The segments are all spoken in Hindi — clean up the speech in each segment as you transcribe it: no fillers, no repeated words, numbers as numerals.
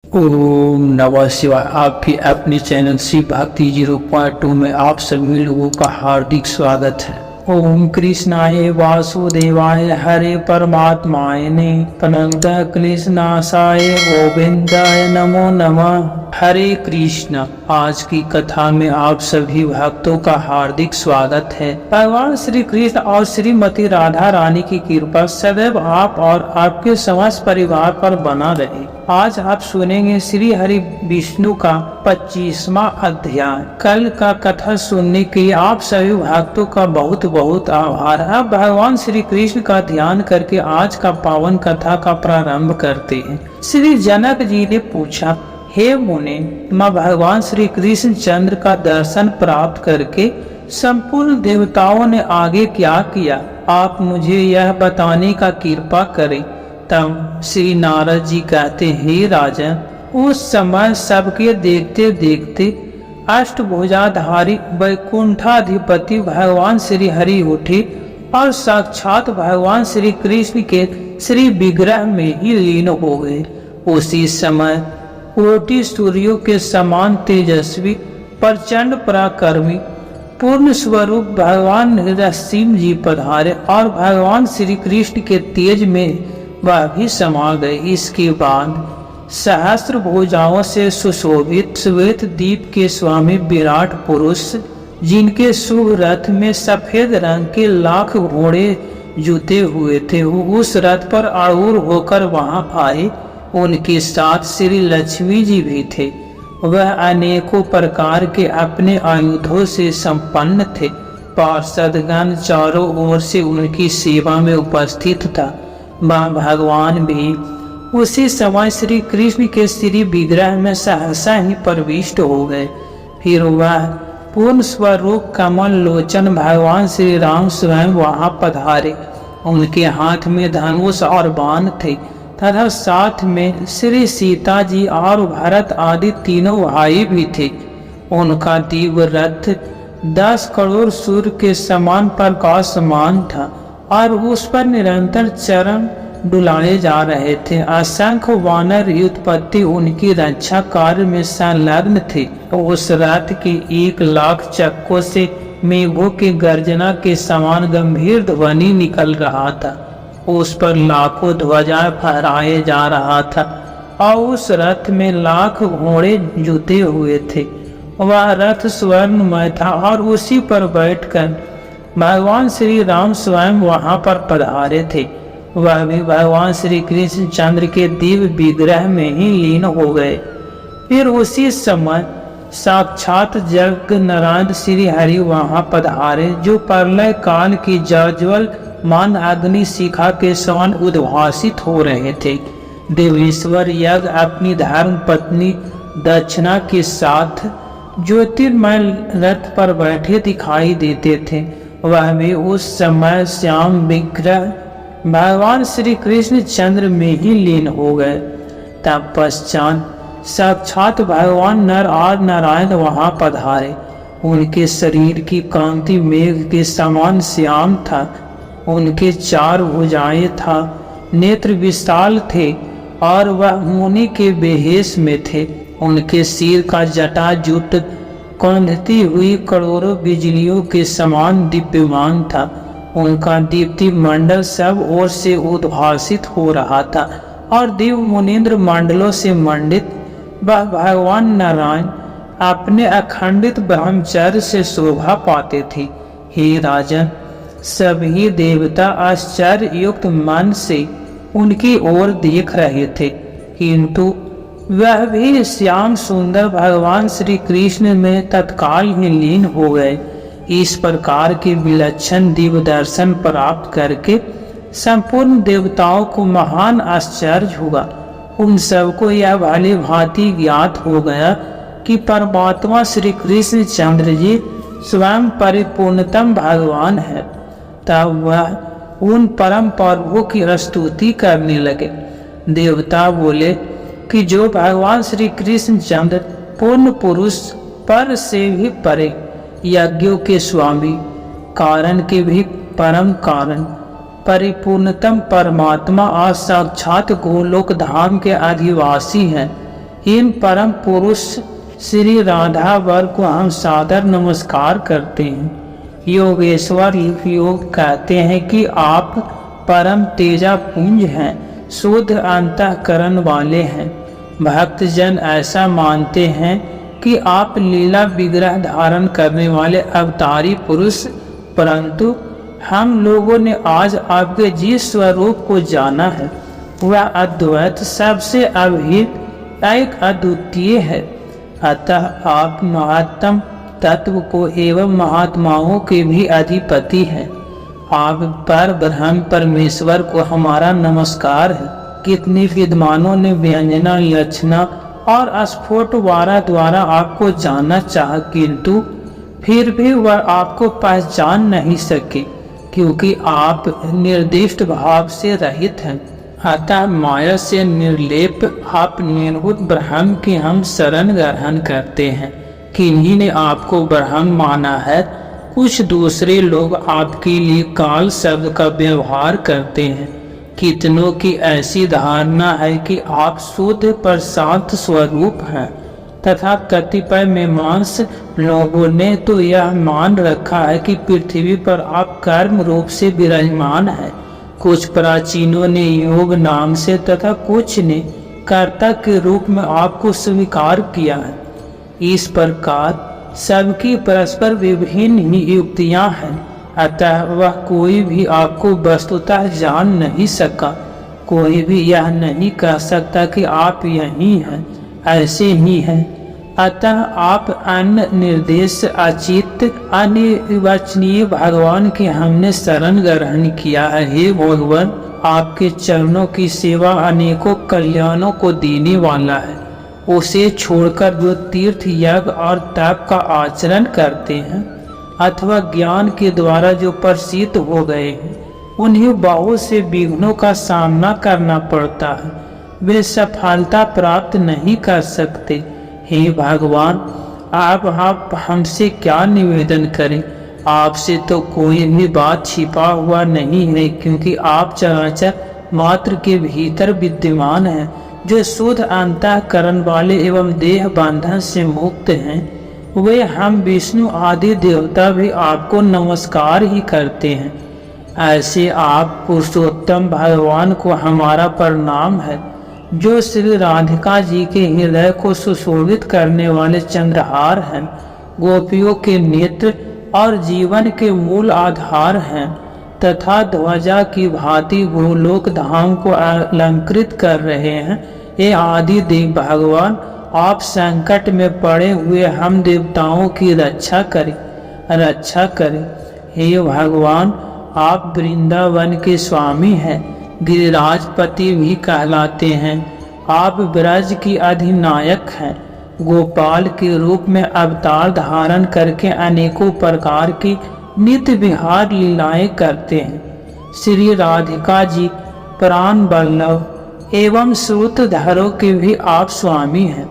ओम नमः शिवाय। आपकी अपने चैनल शिव भक्ति 0.2 में आप सभी लोगों का हार्दिक स्वागत है। ओम कृष्णाय वासुदेवाय हरे परमात्माय ने प्रणत क्लेशनाशाय गोविंदाय नमो नमः। हरे कृष्ण। आज की कथा में आप सभी भक्तों का हार्दिक स्वागत है। भगवान श्री कृष्ण और श्रीमती राधा रानी की कृपा सदैव आप और आपके समस्त परिवार पर बना रहे। आज आप सुनेंगे श्री हरि विष्णु का 25वां अध्याय। कल का कथा सुनने के लिए आप सभी भक्तों का बहुत बहुत आभार। अब भगवान श्री कृष्ण का ध्यान करके आज का पावन कथा का प्रारंभ करते हैं। श्री जनक जी ने पूछा, हे मुने, माँ भगवान श्री कृष्ण चंद्र का दर्शन प्राप्त करके संपूर्ण देवताओं ने आगे क्या किया, आप मुझे यह बताने का कृपा करें। तब श्री नारद जी कहते, हे राजन, उस समय सबके देखते देखते अष्टभुजाधारी वैकुंठाधिपति भगवान श्री हरि उठे और साक्षात भगवान श्री कृष्ण के श्री विग्रह में ही लीन हो गए। उसी समय कोटि सूर्यों के समान तेजस्वी प्रचंड पराक्रमी पूर्ण स्वरूप भगवान नरसिंह जी पधारे और भगवान श्री कृष्ण के तेज में वह भी समा गए। इसके बाद सहस्त्र भुजाओं से सुशोभित श्वेत दीप के स्वामी विराट पुरुष, जिनके शुभ रथ में सफेद रंग के लाख घोड़े जुते हुए थे, उस रथ पर आरूढ़ होकर वहां आए। उनके साथ श्री लक्ष्मी जी भी थे। वह अनेकों प्रकार के अपने आयुधों से संपन्न थे। पार्षदगण चारों ओर से उनकी सेवा में उपस्थित था। भगवान भी उसी समय श्री कृष्ण के श्री विग्रह में सहसा ही प्रविष्ट हो गए। फिर वह पूर्ण स्वरूप कमल लोचन भगवान श्री राम स्वयं वहां पधारे। उनके हाथ में धनुष और बाण थे तथा साथ में श्री सीता जी और भरत आदि तीनों भाई भी थे। उनका दिव्य रथ 10 करोड़ सूर्य के समान प्रकाशमान था और उस पर निरंतर चरण डुलाए जा रहे थे। असंख्य वानर युद्धपति उनकी रक्षा कार्य में संलग्न थे। उस रथ के 1 लाख चक्कों से मेघों की गर्जना के समान गंभीर ध्वनि निकल रहा था। उस पर लाखों ध्वजाएं फहराए जा रहा था और उस रथ में लाख घोड़े जुते हुए थे। वह रथ स्वर्णमय था और उसी पर बैठकर भगवान श्री राम स्वयं वहां पर पधारे थे। वह भी भगवान श्री कृष्ण चंद्र के दिव्य विग्रह में ही लीन हो गए। फिर उसी समय साक्षात जग नारायण श्री हरि वहां पधारे, जो प्रलय काल की ज्वाल मान अग्नि शिखा के समान उद्भासित हो रहे थे। देवेश्वर यज्ञ अपनी धर्म पत्नी दक्षिणा के साथ ज्योतिर्मय रथ पर बैठे दिखाई देते थे। वह भी उस समय श्याम विग्रह भगवान श्री कृष्ण चंद्र में ही लीन हो गए। तब पश्चात साक्षात भगवान नर और नारायण वहां पधारे। उनके शरीर की कांति मेघ के समान श्याम था। उनके 4 भुजाएं था, नेत्र विशाल थे और वह मुनि के बेहेश में थे। उनके सिर का जटा जुट कौंधती हुई करोड़ों बिजलियों के समान दिव्यमान था। उनका दीप्ति मंडल सब ओर से उद्भासित हो रहा था और दिव्य मुनीन्द्र मंडलों से मंडित वह भगवान नारायण अपने अखंडित ब्रह्मचर्य से शोभा पाते थे। हे राजन, सभी देवता आश्चर्य युक्त मन से उनकी ओर देख रहे थे, किंतु वह भी श्याम सुंदर भगवान श्री कृष्ण में तत्काल ही लीन हो गए। इस प्रकार के विलक्षण दिव्य दर्शन प्राप्त करके संपूर्ण देवताओं को महान आश्चर्य हुआ। उन सबको यह भली भांति ज्ञात हो गया कि परमात्मा श्री कृष्ण चंद्र जी स्वयं परिपूर्णतम भगवान है। तब वह उन परम प्रभु की स्तुति करने लगे। देवता बोले कि जो भगवान श्री कृष्ण चंद्र पूर्ण पुरुष, पर से भी परे, यज्ञों के स्वामी, कारण के भी परम कारण, परिपूर्णतम परमात्मा और साक्षात गोलोक धाम के अधिवासी हैं। इन परम पुरुष श्री राधा वर को हम सादर नमस्कार करते हैं। योगेश्वर योग कहते हैं कि आप परम तेजा पुंज हैं, शुद्ध अंतःकरण वाले हैं। भक्तजन ऐसा मानते हैं कि आप लीला विग्रह धारण करने वाले अवतारी पुरुष, परंतु हम लोगों ने आज आपके जिस स्वरूप को जाना है वह अद्वैत, सबसे अभिन्न, एक अद्वितीय है। अतः आप महत्तम तत्व को एवं महात्माओं के भी अधिपति हैं। आप पर ब्रह्म परमेश्वर को हमारा नमस्कार है। कितने विद्वानों ने व्यंजना, लक्षणा और स्फोट वारा द्वारा आपको जाना चाहा, किंतु फिर भी वह आपको पहचान नहीं सके, क्योंकि आप निर्दिष्ट भाव से रहित हैं। अतः माया से निर्लेप आप निर्गुण ब्रह्म की हम शरण ग्रहण करते हैं। किन्हीं ने आपको ब्रह्म माना है, कुछ दूसरे लोग आपके लिए काल शब्द का व्यवहार करते हैं। कितनों की ऐसी धारणा है कि आप शुद्ध प्रशांत स्वरूप हैं, तथा कतिपय मीमांस लोगों ने तो यह मान रखा है कि पृथ्वी पर आप कर्म रूप से विराजमान हैं। कुछ प्राचीनों ने योग नाम से तथा कुछ ने कर्ता के रूप में आपको स्वीकार किया है। इस प्रकार सबकी परस्पर विभिन्न ही युक्तियां हैं। अतः वह कोई भी आपको वस्तुतः जान नहीं सका। कोई भी यह नहीं कह सकता कि आप यही हैं, ऐसे ही हैं। अतः आप अन्य निर्देश अचित अनिर्वचनीय भगवान के हमने शरण ग्रहण किया है। हे भगवान, आपके चरणों की सेवा अनेकों कल्याणों को देने वाला है। उसे छोड़कर जो तीर्थ, यज्ञ और तप का आचरण करते हैं अथवा ज्ञान के द्वारा जो प्रसिद्ध हो गए हैं, उन्हें बहुत से विघ्नों का सामना करना पड़ता है। वे सफलता प्राप्त नहीं कर सकते। हे भगवान, आप हमसे क्या निवेदन करें? आपसे तो कोई भी बात छिपा हुआ नहीं है, क्योंकि आप चराचर मात्र के भीतर विद्यमान हैं, जो शुद्ध अंतःकरण वाले एवं देह बंधन से मुक्त हैं। वे हम विष्णु आदि देवता भी आपको नमस्कार ही करते हैं। ऐसे आप पुरुषोत्तम भगवान को हमारा प्रणाम है, जो श्री राधिका जी के हृदय को सुशोभित करने वाले चंद्रहार हैं, गोपियों के नेत्र और जीवन के मूल आधार हैं, तथा ध्वजा की भांति गोलोक धाम को अलंकृत कर रहे हैं। ये आदि देव भगवान, आप संकट में पड़े हुए हम देवताओं की रक्षा करें। हे भगवान, आप वृंदावन के स्वामी हैं, गिरिराजपति भी कहलाते हैं। आप ब्रज की अधिनायक हैं। गोपाल के रूप में अवतार धारण करके अनेकों प्रकार की नित्य विहार लीलाएं करते हैं। श्री राधिका जी प्राण वल्लभ एवं सूत्रधरों के भी आप स्वामी हैं।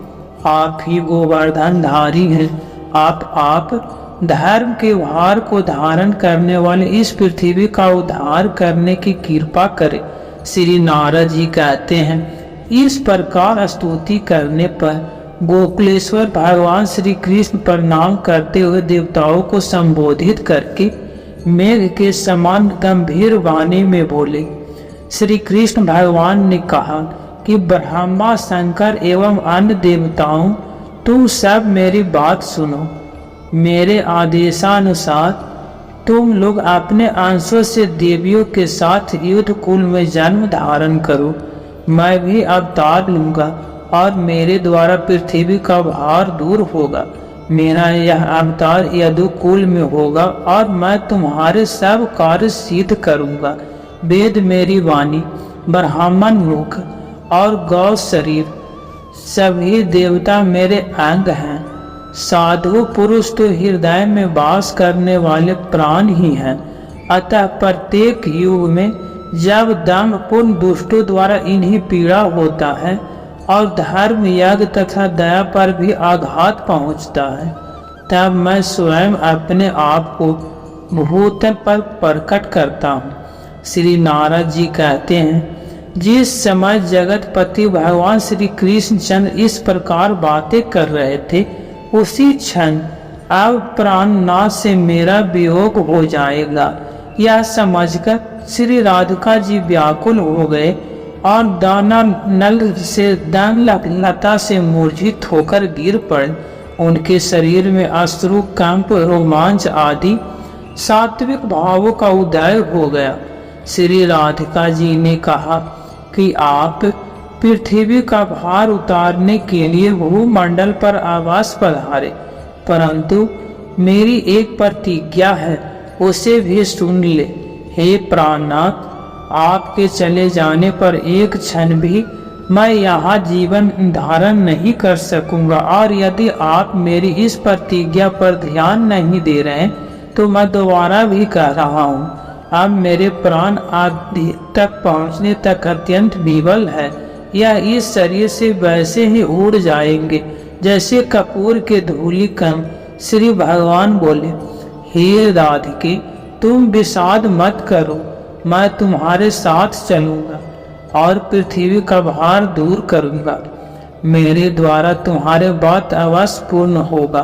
आप ही गोवर्धन धारी हैं। आप धर्म के भार को धारण करने वाले इस पृथ्वी का उद्धार करने की कृपा करें। श्री नारद जी कहते हैं, इस प्रकार स्तुति करने पर गोकुलेश्वर भगवान श्री कृष्ण प्रणाम करते हुए देवताओं को संबोधित करके मेघ के समान गंभीर वाणी में बोले। श्री कृष्ण भगवान ने कहा कि ब्रह्मा, शंकर एवं अन्य देवताओं, तुम सब मेरी बात सुनो। मेरे आदेशानुसार तुम लोग अपने अंशों से देवियों के साथ युद्ध कुल में जन्म धारण करो। मैं भी अवतार लूंगा और मेरे द्वारा पृथ्वी का भार दूर होगा। मेरा यह अवतार यदुकुल में होगा और मैं तुम्हारे सब कार्य सिद्ध करूंगा। वेद मेरी वाणी, ब्राह्मण मुख और गौ शरीर, सभी देवता मेरे अंग हैं। साधु पुरुष तो हृदय में वास करने वाले प्राण ही हैं। अतः प्रत्येक युग में जब दम्भ पूर्ण दुष्टों द्वारा इन्हें पीड़ा होता है और धर्म, यज्ञ तथा दया पर भी आघात पहुंचता है, तब मैं स्वयं अपने आप को भूतल पर प्रकट करता हूँ। श्री नारद जी कहते हैं, जिस समय जगतपति भगवान श्री कृष्ण चंद्र इस प्रकार बातें कर रहे थे, उसी क्षण अब प्राणनाथ से मेरा वियोग हो जाएगा, यह समझकर श्री राधिका जी व्याकुल हो गए और दाना नल से लता से मूर्छित होकर गिर पड़े। उनके शरीर में अश्रु, कंप, रोमांच आदि सात्विक भावों का उदय हो गया। श्री राधिका जी ने कहा कि आप पृथ्वी का भार उतारने के लिए भूमंडल पर आवास पधारे, परंतु मेरी एक प्रतिज्ञा है, उसे भी सुन ले। हे प्राणनाथ, आपके चले जाने पर एक क्षण भी मैं यहाँ जीवन धारण नहीं कर सकूंगा, और यदि आप मेरी इस प्रतिज्ञा पर ध्यान नहीं दे रहे तो मैं दोबारा भी कह रहा हूँ, अब मेरे प्राण आदि तक पहुँचने तक अत्यंत विबल है। यह इस शरीर से वैसे ही उड़ जाएंगे जैसे कपूर के धूलि कण। श्री भगवान बोले, हे राधिके, तुम विषाद मत करो, मैं तुम्हारे साथ चलूंगा और पृथ्वी का भार दूर करूंगा। मेरे द्वारा तुम्हारे बात अवश्य पूर्ण होगा।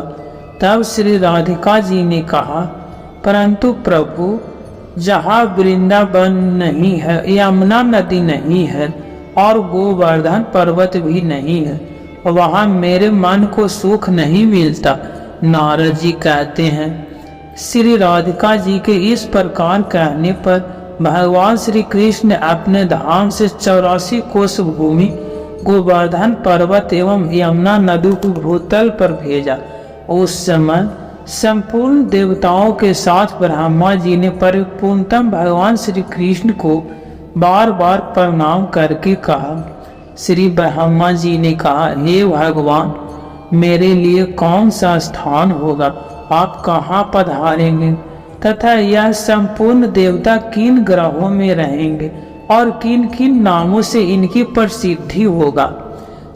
तब श्री राधिका जी ने कहा, परंतु प्रभु, जहाँ वृंदावन नहीं है, यमुना नदी नहीं है और गोवर्धन पर्वत भी नहीं है, वहाँ मेरे मन को सुख नहीं मिलता। नारद जी कहते हैं, श्री राधिका जी के इस प्रकार कहने पर भगवान श्री कृष्ण ने अपने धाम से 84 कोस भूमि, गोवर्धन पर्वत एवं यमुना नदी को भूतल पर भेजा। उस समय संपूर्ण देवताओं के साथ ब्रह्मा जी ने परिपूर्णतम भगवान श्री कृष्ण को बार बार प्रणाम करके कहा। श्री ब्रह्मा जी ने कहा, हे भगवान, मेरे लिए कौन सा स्थान होगा, आप कहाँ पधारेंगे तथा यह संपूर्ण देवता किन ग्रहों में रहेंगे और किन किन नामों से इनकी प्रसिद्धि होगा।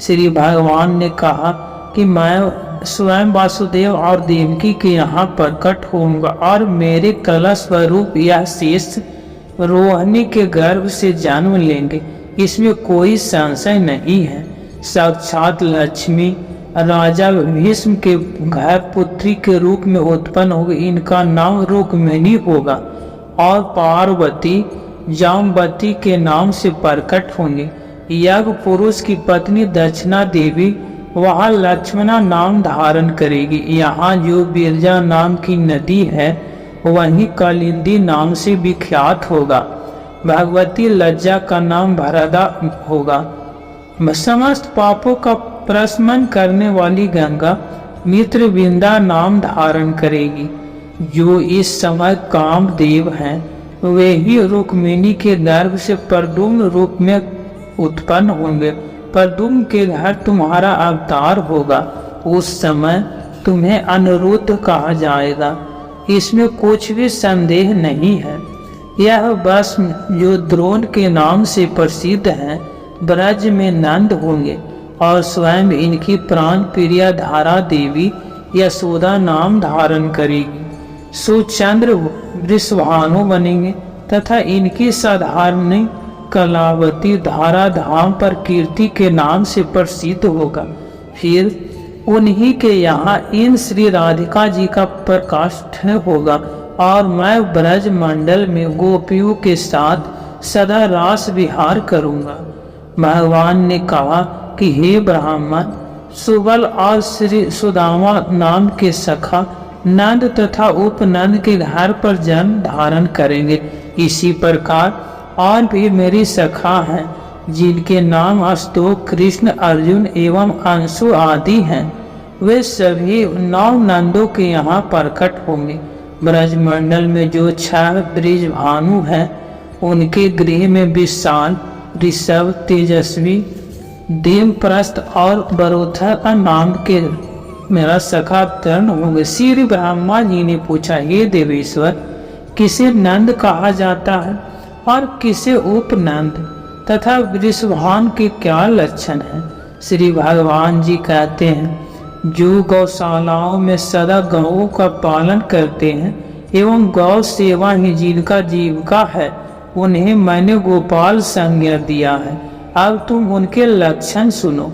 श्री भगवान ने कहा कि मैं स्वयं वासुदेव और देवकी के यहाँ प्रकट होऊंगा और मेरे कला स्वरूप यह शेष रोहिणी के गर्भ से जन्म लेंगे, इसमें कोई संशय नहीं है। साक्षात लक्ष्मी राजा भीष्म के घर पुत्री के रूप में उत्पन्न होगी, इनका नाम रुक्मिणी होगा और पार्वती जामवती के नाम से प्रकट होंगे। यज्ञ पुरुष की पत्नी दक्षिणा देवी वहाँ लक्ष्मणा नाम धारण करेगी। यहाँ जो बिरजा नाम की नदी है वहीं कालिंदी नाम से विख्यात होगा। भगवती लज्जा का नाम भरदा होगा। समस्त पापों का प्रशमन करने वाली गंगा मित्रविंदा नाम धारण करेगी। जो इस समय कामदेव हैं वे ही रुक्मिणी के गर्भ से प्रद्युम्न रूप में उत्पन्न होंगे। प्रद्युम्न के घर तुम्हारा अवतार होगा। उस समय तुम्हें अनिरुद्ध कहा जाएगा, इसमें कुछ भी संदेह नहीं है। यह भस्म जो द्रोण के नाम से प्रसिद्ध है, ब्रज में नंद होंगे और स्वयं इनकी प्राण प्रिया धारा देवी यशोदा नाम धारण करेगी। सुचंद्र वृषभानु बनेंगे तथा इनकी साधारण कलावती धारा धाम पर कीर्ति के नाम से प्रसिद्ध होगा। फिर उन्हीं के यहाँ इन श्री राधिका जी का प्रकाश होगा और मैं ब्रज मंडल में गोपियों के साथ सदा रास विहार करूँगा। भगवान ने कहा कि हे ब्राह्मण, सुबल और श्री सुदामा नाम के सखा नंद तथा उपनंद के घर पर जन्म धारण करेंगे। इसी प्रकार और भी मेरी सखा हैं जिनके नाम अशोक, कृष्ण, अर्जुन एवं अंशु आदि हैं। वे सभी 9 नंदों के यहाँ प्रकट होंगे। ब्रजमंडल में जो 6 ब्रिज भानु हैं उनके गृह में विशाल, ऋषभ, तेजस्वी, देवप्रस्थ और बरोधर नाम के मेरा सखा अवतरण होंगे। श्री ब्रह्मा जी ने पूछा, हे देवेश्वर, किसे नंद कहा जाता है और किसे उपनंद तथा वृषभान के क्या लक्षण हैं? श्री भगवान जी कहते हैं, जो गौशालाओं में सदा गौओं का पालन करते हैं एवं गौ सेवा ही जिनका जीविका है, उन्हें मैंने गोपाल संज्ञा दिया है। अब तुम उनके लक्षण सुनो।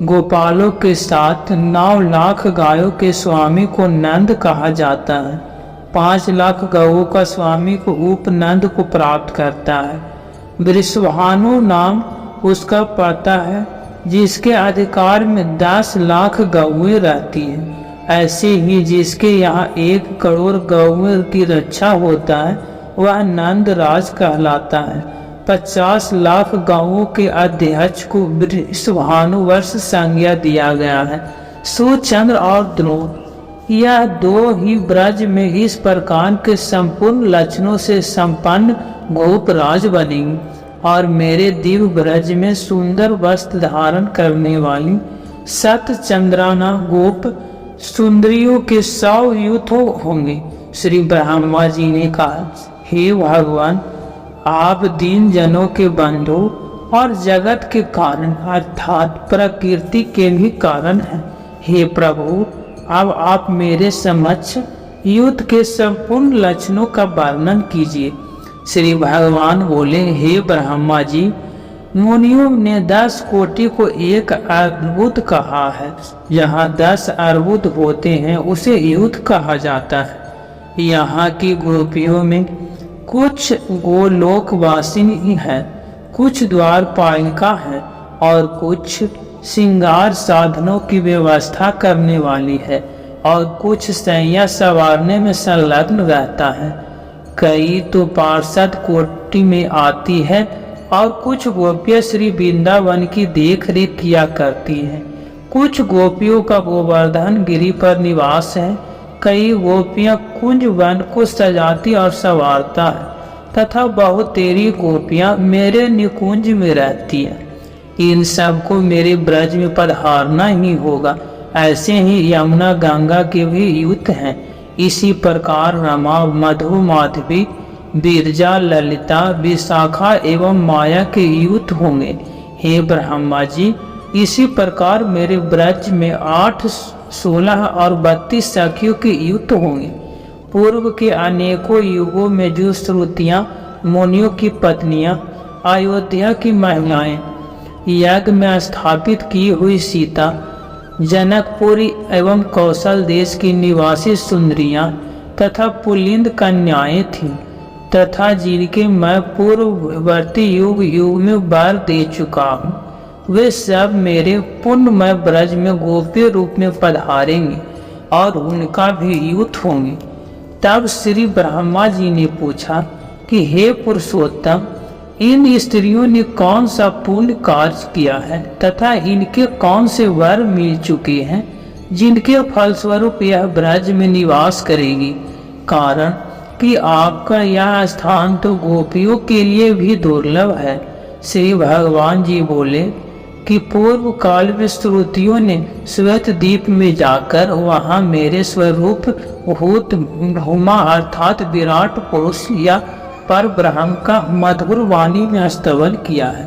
गोपालों के साथ 9 लाख गायों के स्वामी को नंद कहा जाता है। 5 लाख गौओं का स्वामी को उपनंद को प्राप्त करता है। वृषभानु नाम उसका पता है, जिसके अधिकार में 10 लाख गौएं रहती हैं। ऐसे ही जिसके यहाँ 1 करोड़ गौएं की रक्षा होता है, वह नंद राज कहलाता है। 50 लाख गांवों के अध्यक्ष को वृषभानु वर्ष संज्ञा दिया गया है। सुचंद्र और द्रोण यह 2 ही ब्रज में इस प्रकार के संपूर्ण लक्षणों से संपन्न गोपराज बनेंगे, और मेरे दिव्य ब्रज में सुंदर वस्त्र धारण करने वाली सत चंद्राना गोप सुंदरियों के 100 युद्ध होंगे। श्री ब्रह्मा जी ने कहा, हे भगवान, आप दीन जनों के बंधु और जगत के कारण अर्थात प्रकृति के भी कारण हैं। हे प्रभु, अब आप मेरे समक्ष युद्ध के संपूर्ण लक्षणों का वर्णन कीजिए। श्री भगवान बोले, हे ब्रह्मा जी, मुनियों ने 10 कोटि को 1 अर्बुद कहा है। यहाँ 10 अर्बुद होते हैं उसे युद्ध कहा जाता है। यहाँ की गोपियों में कुछ गोलोकवासिनी है, कुछ द्वारपालिका है और कुछ श्रृंगार साधनों की व्यवस्था करने वाली है और कुछ सैया सवारने में संलग्न रहता है। कई तो पार्षद कोटि में आती है और कुछ गोपियां श्री वृंदावन की देख रेख किया करती हैं। कुछ गोपियों का गोवर्धन गिरी पर निवास है। कई गोपियां कुंज वन को सजाती और संवारता है तथा बहुतेरी गोपियां मेरे निकुंज में रहती है। इन सब को मेरे ब्रज में पधारना ही होगा। ऐसे ही यमुना गंगा के भी युक्त हैं। इसी प्रकार रमा, मधु, माधवी, बिरजा, ललिता, विशाखा एवं माया के युद्ध होंगे। हे ब्रह्मा जी, इसी प्रकार मेरे ब्रज में 8, 16 और 32 सखियों के युद्ध होंगे। पूर्व के अनेकों युगों में जो श्रुतियाँ, मुनियों की पत्नियां, अयोध्या की महिलाएं, यज्ञ में स्थापित की हुई सीता, जनकपुरी एवं कौशल देश की निवासी सुंदरियां तथा पुलिंद कन्याएं थीं तथा जिनके मैं पूर्ववर्ती युग में वर दे चुका हूँ, वे सब मेरे पुण्यमय ब्रज में गोप्य रूप में पधारेंगे और उनका भी युद्ध होंगे। तब श्री ब्रह्मा जी ने पूछा कि हे पुरुषोत्तम, इन स्त्रियों ने कौन सा पुण्य कार्य किया है तथा इनके कौन से वर मिल चुके हैं जिनके फलस्वरूप यह ब्रज में निवास करेगी। कारण कि आपका यह स्थान तो गोपियों के लिए भी दुर्लभ है। श्री भगवान जी बोले कि पूर्व काल में श्रुतियों ने श्वेत द्वीप में जाकर वहां मेरे स्वरूप भूत भूमा अर्थात विराट पुरुष या पर ब्रह्म का मधुर वाणी में स्तवन किया है।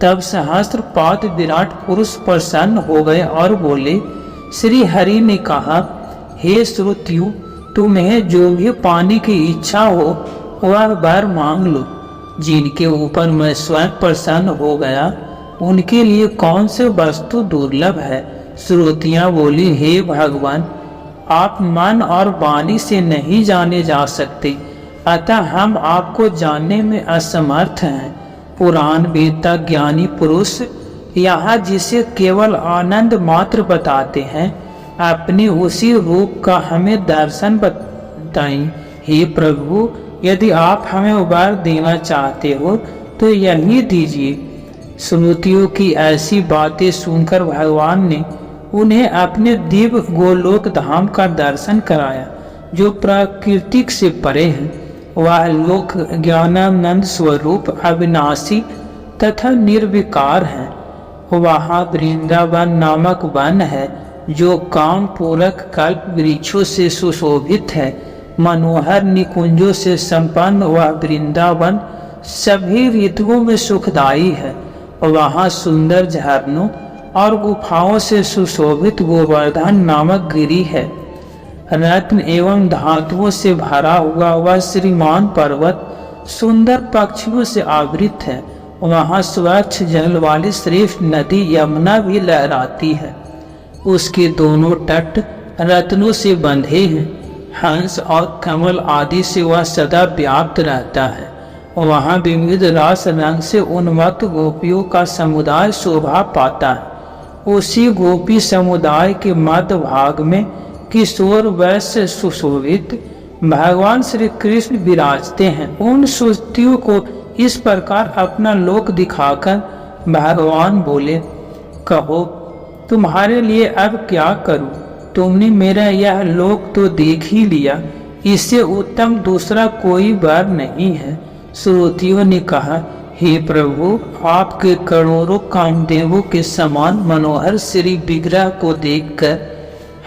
तब सहस्त्रपाद विराट पुरुष प्रसन्न हो गए और बोले, श्री हरि ने कहा, हे श्रुतियों, तुम्हें जो भी पाने की इच्छा हो वह वर मांग लो। जिनके ऊपर मैं स्वयं प्रसन्न हो गया उनके लिए कौन से वस्तु दुर्लभ है। श्रुतियाँ बोली, हे भगवान, आप मन और वाणी से नहीं जाने जा सकते, अतः हम आपको जानने में असमर्थ हैं। पुराण वेदता ज्ञानी पुरुष यहाँ जिसे केवल आनंद मात्र बताते हैं, अपने उसी रूप का हमें दर्शन बताएं। हे प्रभु, यदि आप हमें वर देना चाहते हो तो यही दीजिए। श्रुतियों की ऐसी बातें सुनकर भगवान ने उन्हें अपने दिव्य गोलोक धाम का दर्शन कराया, जो प्राकृतिक से परे है। वह लोक ज्ञानानंद स्वरूप अविनाशी तथा निर्विकार है। वहाँ वृंदावन नामक वन है जो काम पूरक कल्प वृक्षों से सुशोभित है। मनोहर निकुंजों से संपन्न वह वृंदावन सभी ऋतुओं में सुखदायी है। वहाँ सुंदर झरनों और गुफाओं से सुशोभित गोवर्धन नामक गिरी है। रत्न एवं धातुओं से भरा हुआ वह श्रीमान पर्वत सुंदर पक्षियों से आवृत है। वहाँ स्वच्छ जल वाली श्रेष्ठ नदी यमुना भी लहराती है। उसके दोनों तट रत्नों से बंधे हैं। हंस और कमल आदि से वह सदा व्याप्त रहता है। वहाँ विविध रस रंग से उन्मत्त गोपियों का समुदाय शोभा पाता है। उसी गोपी समुदाय के मध्य भाग में किशोर वैश्य सुशोभित भगवान श्री कृष्ण विराजते हैं। उन सुस्तियों को इस प्रकार अपना लोक दिखाकर भगवान बोले, कहो तुम्हारे लिए अब क्या करूं? तुमने मेरा यह लोक तो देख ही लिया, इससे उत्तम दूसरा कोई वर नहीं है। श्रोतियों ने कहा, हे प्रभु, आपके करोड़ों कामदेवों के समान मनोहर श्री विग्रह को देखकर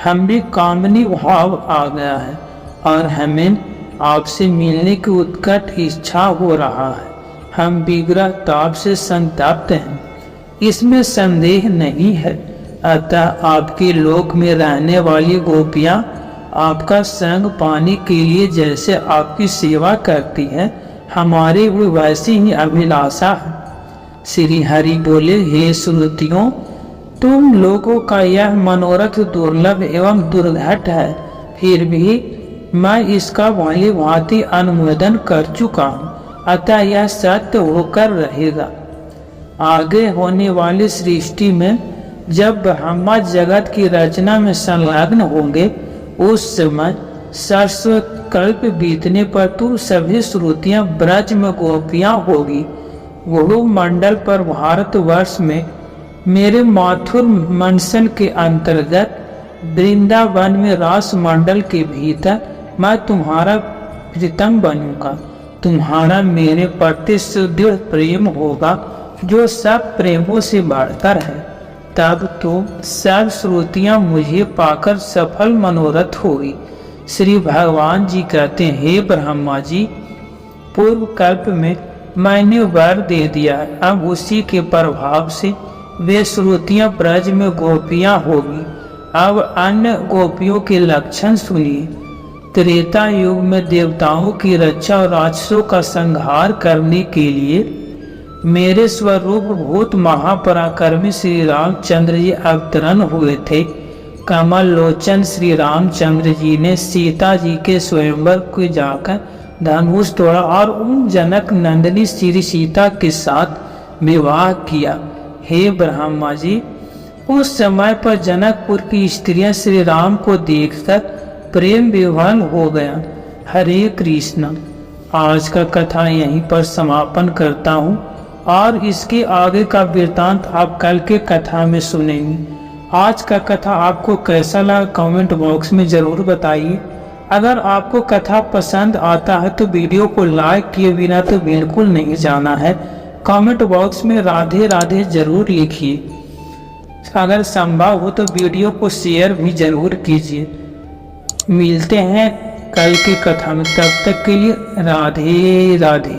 हमें कामनी भाव आ गया है और हमें आपसे मिलने की उत्कट इच्छा हो रहा है। हम विग्रह ताप से संतप्त हैं, इसमें संदेह नहीं है। अतः आपके लोक में रहने वाली गोपियां आपका संग पाने के लिए जैसे आपकी सेवा करती हैं, हमारी भी वैसी ही अभिलाषा है। श्री हरि बोले, हे श्रुतियों, तुम लोगों का यह मनोरथ दुर्लभ एवं दुर्घट है, फिर भी मैं इसका भली भांति अनुमोदन कर चुका हूँ, अतः यह सत्य होकर रहेगा। आगे होने वाली सृष्टि में जब ब्रह्मा जगत की रचना में संलग्न होंगे, उस समय सरस्वत कल्प बीतने पर तू सभी श्रुतियां ब्रज में गोपियां होगी। गुरु मंडल पर भारतवर्ष में मेरे माथुर मंसन के अंतर्गत वृंदावन में रास मंडल के भीतर मैं तुम्हारा प्रीतम बनूंगा। तुम्हारा मेरे प्रति सुदृढ़ प्रेम होगा जो सब प्रेमों से बढ़कर है। तब तो सब श्रुतियां मुझे पाकर सफल मनोरथ होगी। श्री भगवान जी कहते हैं, हे ब्रह्मा जी, पूर्व कल्प में मैंने वर दे दिया, अब उसी के प्रभाव से वे श्रुतियां ब्रज में गोपियां होगी। अब अन्य गोपियों के लक्षण सुनिए। त्रेता युग में देवताओं की रक्षा और राक्षसों का संहार करने के लिए मेरे स्वरूप भूत महापराक्रमी श्री रामचंद्र जी अवतरण हुए थे। कमल लोचन श्री रामचंद्र जी ने सीता जी के स्वयंवर को जाकर धनुष तोड़ा और उन जनक नंदिनी श्री सीता के साथ विवाह किया। हे ब्रह्मा जी, उस समय पर जनकपुर की स्त्रियां श्री राम को देखकर प्रेम विवल हो गया। हरे कृष्ण। आज का कथा यहीं पर समापन करता हूँ और इसके आगे का वृत्तांत आप कल के कथा में सुनेंगे। आज का कथा आपको कैसा लगा कमेंट बॉक्स में ज़रूर बताइए। अगर आपको कथा पसंद आता है तो वीडियो को लाइक किए बिना तो बिल्कुल नहीं जाना है। कमेंट बॉक्स में राधे राधे जरूर लिखिए। अगर संभव हो तो वीडियो को शेयर भी जरूर कीजिए। मिलते हैं कल की कथा में, तब तक के लिए राधे राधे।